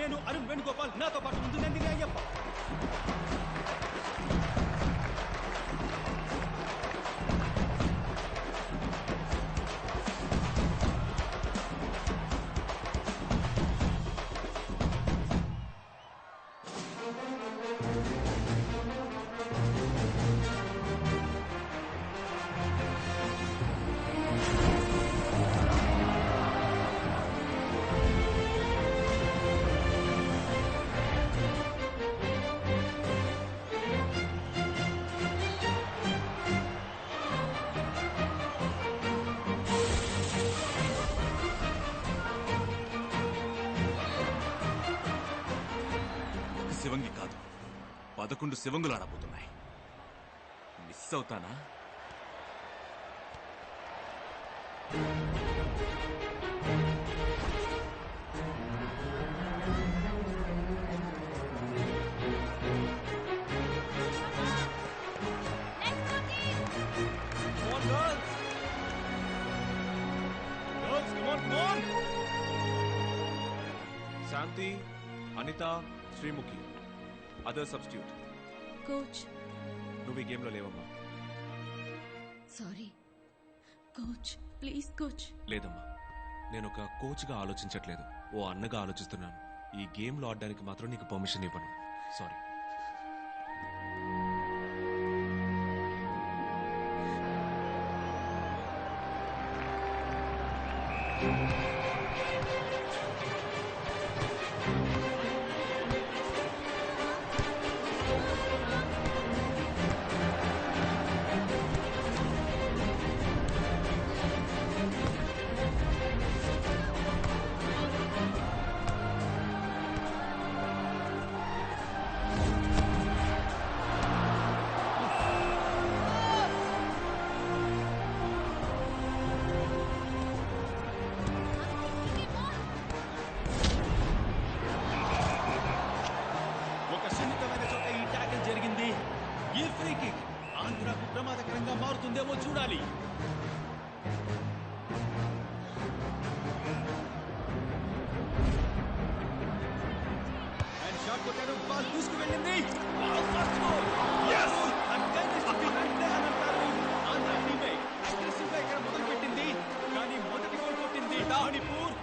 నేను అరుణ్ వేణుగోపాల్, నాతో పాటు ముందు నందిని అయ్యప్ప. శివంగి కాదు, 11 శివంగులు ఆడబోతున్నాయి. మిస్ అవుతానా? Shanti, Anitha, Sreemukhi, other substitute. Coach, నువ్వు ఈ గేమ్లో లేవమ్మా. Sorry coach, please coach. లేదమ్మా, నేను ఒక కోచ్గా ఆలోచించట్లేదు, ఓ అన్నగా ఆలోచిస్తున్నాను. ఈ గేమ్లో ఆడడానికి మాత్రం నీకు పర్మిషన్ ఇవ్వను. సారీ. ఈ ఫ్రీ కిక్ ఆంధ్రాకు ప్రమాదకరంగా మారుతుందేమో చూడాలి. అండ్ షాట్ కొట్టారు, బాల్ దూసుకువెళ్ళింది. ఆంధ్ర టీమే అగ్రెసివ్ గా ఇక్కడ మొదలు పెట్టింది, కానీ మొదటి గోల్ కొట్టింది మణిపూర్.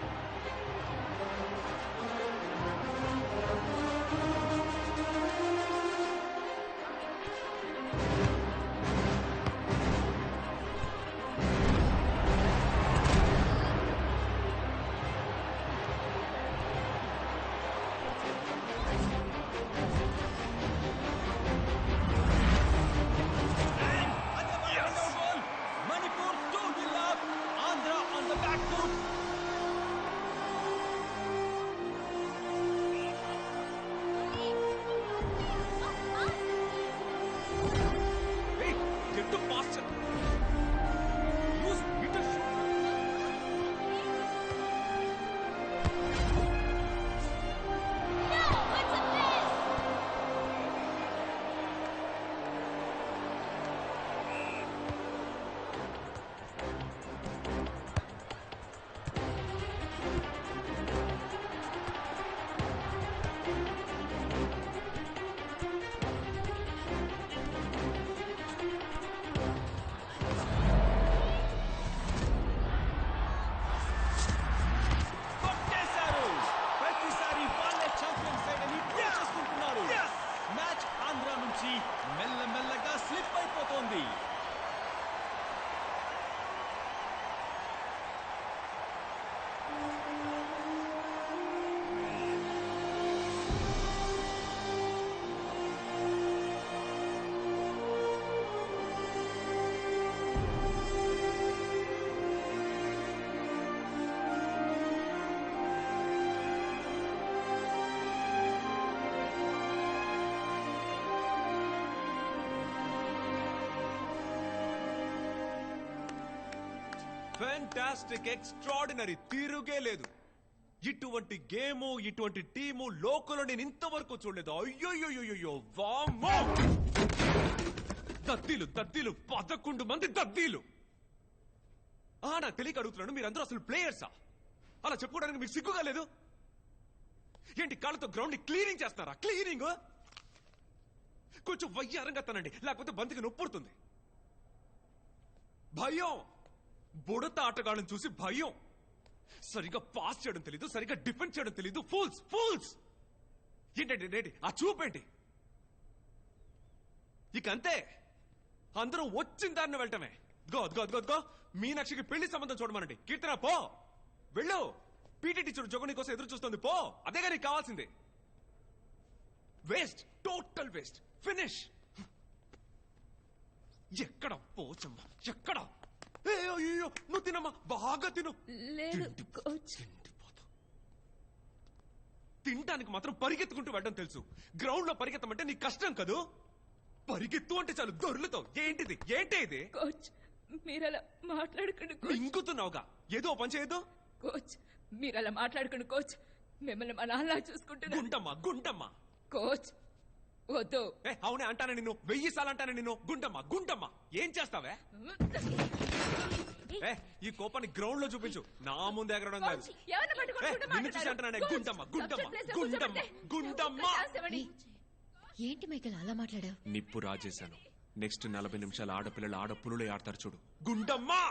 మెల్లమెల్లగా స్లిప్ అయిపోతోంది. ఫ్యాంటాస్టిక్, ఎక్స్ట్రాడినరీ, తిరుగే లేదు. ఇటువంటి గేము, ఇటువంటి టీము లోకల్లో నేను ఇంతవరకు చూడలేదు. అయ్యోయ్యోయ్యో, వామ్మో! దద్దీలు 11 మంది దద్దీలు. నాకు తెలియక అడుగుతున్నాను, మీరందరూ అసలు ప్లేయర్సా? అలా చెప్పుకోవడానికి మీకు సిగ్గుగా లేదు? ఏంటి కాళ్ళతో గ్రౌండ్ ని క్లీనింగ్ చేస్తారా? క్లీనింగ్ కొంచెం వయ్యారంగా తనండి, లేకపోతే బంతికి నొప్పుడుతుంది. భయం, బుడత ఆటగాళ్ళని చూసి భయం. సరిగా పాస్ చేయడం తెలీదు, సరిగా డిఫెండ్ చేయడం తెలీదు. Fools fools. ఏంటండి ఆ చూపేంటి? ఇక అంతే, అందరూ వచ్చిన దారిని వెళ్ళటమే. గో మీనాక్షికి పెళ్లి సంబంధం చూడమనండి. కీర్తన పో, వెళ్ళు. పీటీ టీచర్ జగని కోసం ఎదురు చూస్తుంది, పో. అదేగా నీకు కావాల్సింది. Waste, total waste. ఫినిష్. ఎక్కడ పోచమ్మా, ఎక్కడ? అయ్యో, నువ్వు తినమ్మా, బాగా తిను. లేదు కోచ్. తినడానికి మాత్రం పరిగెత్తుకుంటూ వెళ్ళడం తెలుసు. గ్రౌండ్ లో పరిగెత్తమంటే నీకు కష్టం కదూ. పరిగెత్తు అంటే చాలు దొర్లుతో. ఏంటిది, ఏంటి ఇది? కోచ్ మీరలా మాట్లాడకండి కోచ్. ఇంకుతున్నావుగా, ఏదో పని చేయదు. కోచ్ మీరలా మాట్లాడకండి కోచ్. మిమ్మల్ని మా నాన్న చూసుకుంటున్నా. గుంటమ్మా. కోచ్ వద్దు. అవునే అంటానే నిన్ను, 1000 సార్లు అంటానే నిన్ను. గుంటమ్మా ఏం చేస్తావే? ఈ కోపాన్ని గ్రౌండ్ లో చూపించు, నా ముందు ఎగరడం కాదు. నిన్ను చూసి అంటానే. గుంటమ్మా. ఏంటి మైకేల్ అలా మాట్లాడావు? నిప్పు రాజేశాను. నెక్స్ట్ 40 నిమిషాలు ఆడపిల్లలు ఆడపులులే ఆడతారు చూడు. గుండమ్మా.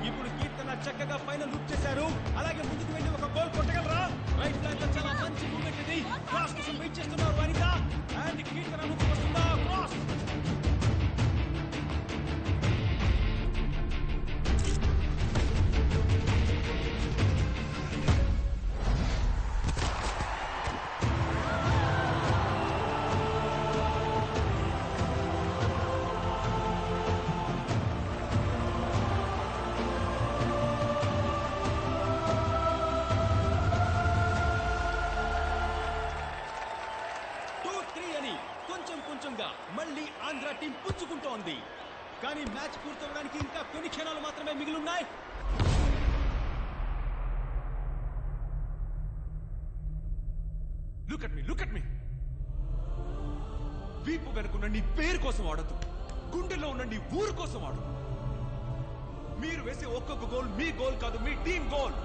ఇప్పుడు కీర్తన చక్కగా పైన లూప్ చేశారు. అలాగే ముందుకు వెళ్ళి ఒక గోల్ కొట్టగలరా? రైట్ ఫ్లాంక్ లో చాలా మంచి మూమెంట్ ఇది. క్రాస్ కోసం వెయిట్ చేస్తున్నారు వనిత. అండ్ కీర్తన నుంచి వస్తుందా క్రాస్. కొంచెంగా మళ్ళీ ఆంధ్ర టీం పుంజుకుంటోంది. కానీ మ్యాచ్ పూర్తవడానికి ఇంకా కొన్ని క్షణాలు మాత్రమే మిగిలిన్నాయి. లుక్ అట్ మీ. వీపు వెనుకున్న నీ పేరు కోసం ఆడద్దు, గుండెల్లో ఉన్న నీ ఊరు కోసం ఆడు. మీరు వేసే ఒక్కొక్క గోల్ మీ గోల్ కాదు, మీ టీం గోల్.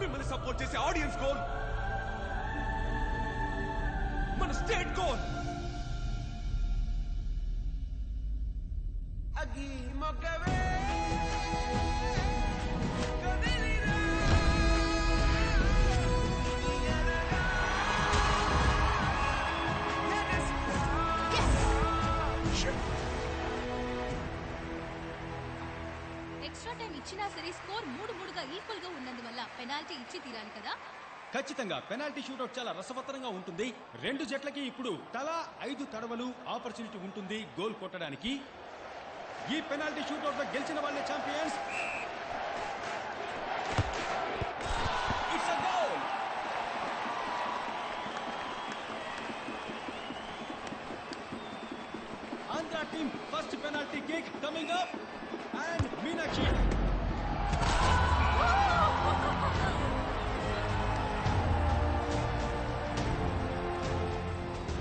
మిమ్మల్ని సపోర్ట్ చేసే ఆడియన్స్ గోల్, మన స్టేట్ గోల్. ఎక్స్ట్రా టైం ఇచ్చినా సరే స్కోర్ 3-3గా ఈక్వల్ గా ఉన్నందువల్ల పెనాల్టీ ఇచ్చి తీరాలి కదా. ఖచ్చితంగా పెనాల్టీ షూటౌట్ చాలా రసవత్తరంగా ఉంటుంది. రెండు జట్లకి ఇప్పుడు తలా 5 తడవలు ఆపర్చునిటీ ఉంటుంది గోల్ కొట్టడానికి. ఈ పెనాల్టీ షూటౌట్ లో గెలిచిన వాళ్ళే champions. It's a goal. Andhra team first penalty kick coming up and Meenakshi.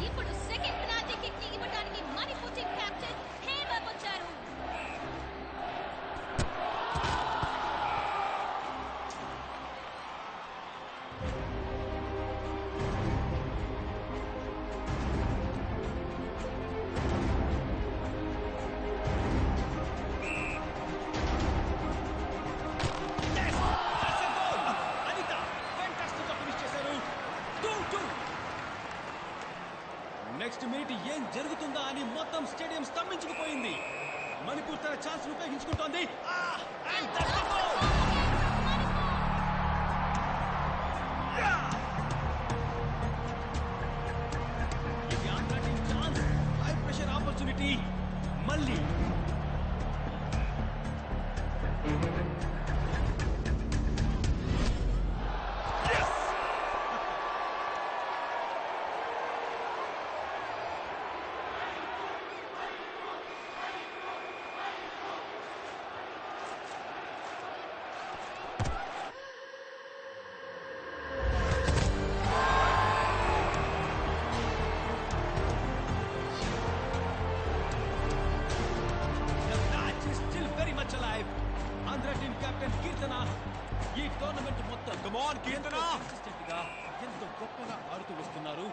ఇప్పుడు సెకండ్ పెనాల్టీ కిక్ ని ఇవ్వడానికి మణిపూర్ టీం ఛాన్స్ ఉపయోగించుకుంటోంది. And that's the goal! ఇది Andhra team chance. High pressure opportunity. మళ్ళీ ఆంధ్ర టీం కెప్టెన్ కీర్తన ఈ టోర్నమెంట్ మొత్తం Come on, కీర్తన! కన్సిస్టెంట్ గా ఎంతో గొప్పగా ఆడుతూ వస్తున్నారు.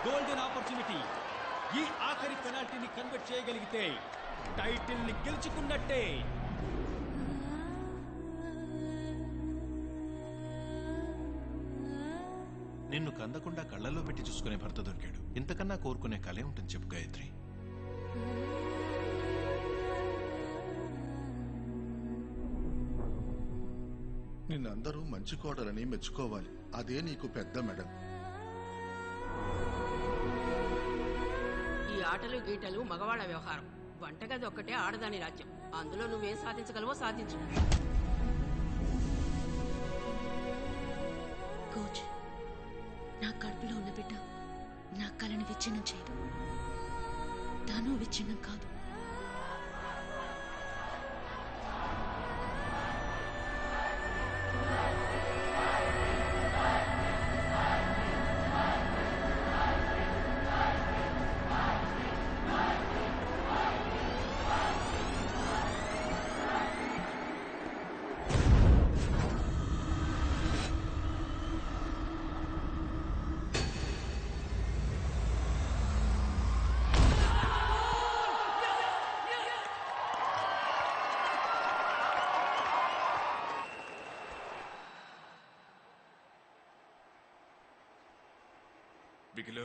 Golden opportunity. ఈ ఆఖరి పెనాల్టీని కన్వర్ట్ చేయగలిగితే టైటిల్ ని గెలుచుకున్నట్టే. నిన్ను కందకుండా కళ్ళల్లో పెట్టి చూసుకునే భర్త దొరికాడు. ఇంతకన్నా కోరుకునే కలే ఉంటుంది చెప్పు గాయత్రి. నిన్నందరూ మంచి కోడలని మెచ్చుకోవాలి. అదే నీకు పెద్ద మెడల్. ఈ ఆటలు గీటలు మగవాళ్ళ వ్యవహారం. వంటగది ఒక్కటే ఆడదాని రాజ్యం. అందులో నువ్వేం సాధించగలవో సాధించు. కోచ్, నా కడుపులో ఉన్న బిడ్డ నా కళని విచ్ఛిన్నం చేయదు. తాను విచ్ఛిన్నం కాదు. బిగిలో